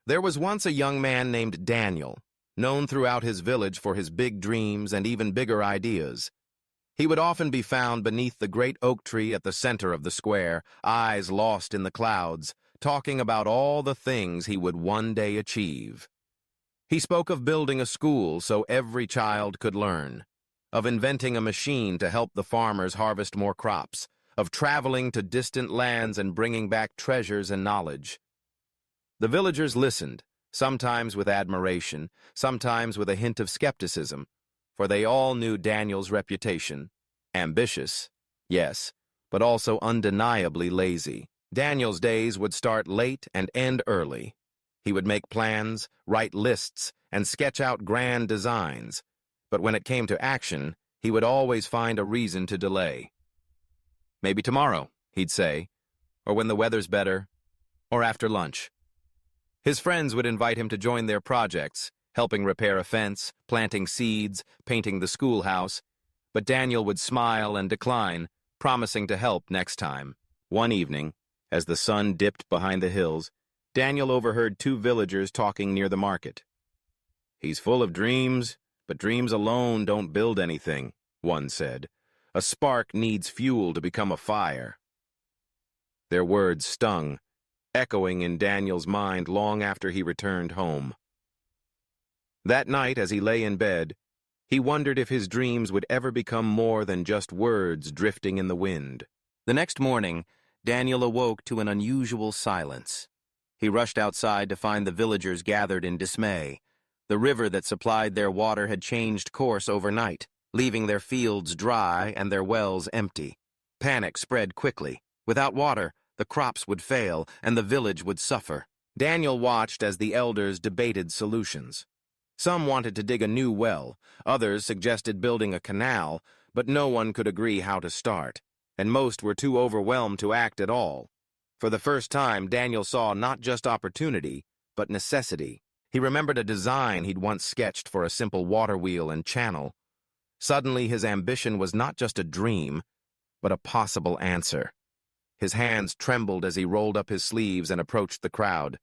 There was once a young man named Daniel, known throughout his village for his big dreams and even bigger ideas. He would often be found beneath the great oak tree at the center of the square, eyes lost in the clouds, talking about all the things he would one day achieve. He spoke of building a school so every child could learn, of inventing a machine to help the farmers harvest more crops, of traveling to distant lands and bringing back treasures and knowledge. The villagers listened, sometimes with admiration, sometimes with a hint of skepticism, for they all knew Daniel's reputation. Ambitious, yes, but also undeniably lazy. Daniel's days would start late and end early. He would make plans, write lists, and sketch out grand designs, but when it came to action, he would always find a reason to delay. Maybe tomorrow, he'd say, or when the weather's better, or after lunch. His friends would invite him to join their projects, helping repair a fence, planting seeds, painting the schoolhouse, but Daniel would smile and decline, promising to help next time. One evening, as the sun dipped behind the hills, Daniel overheard two villagers talking near the market. "He's full of dreams, but dreams alone don't build anything," one said. "A spark needs fuel to become a fire." Their words stung, echoing in Daniel's mind long after he returned home. That night, as he lay in bed, he wondered if his dreams would ever become more than just words drifting in the wind. The next morning, Daniel awoke to an unusual silence. He rushed outside to find the villagers gathered in dismay. The river that supplied their water had changed course overnight, leaving their fields dry and their wells empty. Panic spread quickly. Without water, the crops would fail and the village would suffer. Daniel watched as the elders debated solutions. Some wanted to dig a new well, others suggested building a canal, but no one could agree how to start, and most were too overwhelmed to act at all. For the first time, Daniel saw not just opportunity, but necessity. He remembered a design he'd once sketched for a simple water wheel and channel. Suddenly, his ambition was not just a dream, but a possible answer. His hands trembled as he rolled up his sleeves and approached the crowd.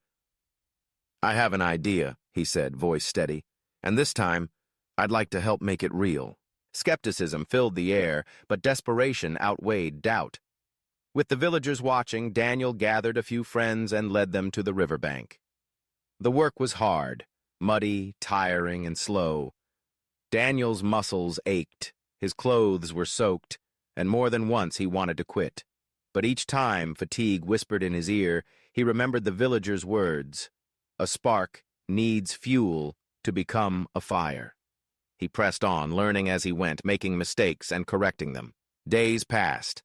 "I have an idea," he said, voice steady, "and this time, I'd like to help make it real." Skepticism filled the air, but desperation outweighed doubt. With the villagers watching, Daniel gathered a few friends and led them to the riverbank. The work was hard, muddy, tiring, and slow. Daniel's muscles ached, his clothes were soaked, and more than once he wanted to quit. But each time fatigue whispered in his ear, he remembered the villagers' words. A spark needs fuel to become a fire. He pressed on, learning as he went, making mistakes and correcting them. Days passed.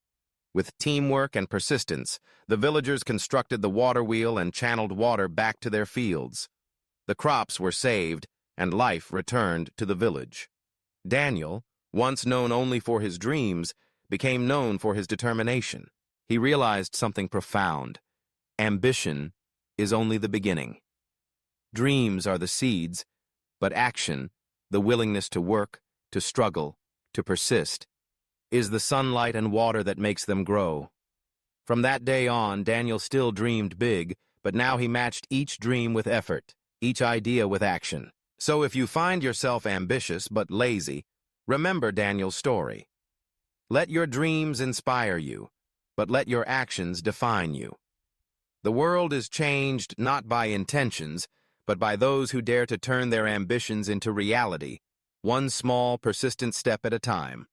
With teamwork and persistence, the villagers constructed the water wheel and channeled water back to their fields. The crops were saved, and life returned to the village. Daniel, once known only for his dreams, became known for his determination. He realized something profound. Ambition is only the beginning. Dreams are the seeds, but action, the willingness to work, to struggle, to persist, is the sunlight and water that makes them grow. From that day on, Daniel still dreamed big, but now he matched each dream with effort, each idea with action. So if you find yourself ambitious but lazy, remember Daniel's story. Let your dreams inspire you, but let your actions define you. The world is changed not by intentions, but by those who dare to turn their ambitions into reality, one small, persistent step at a time.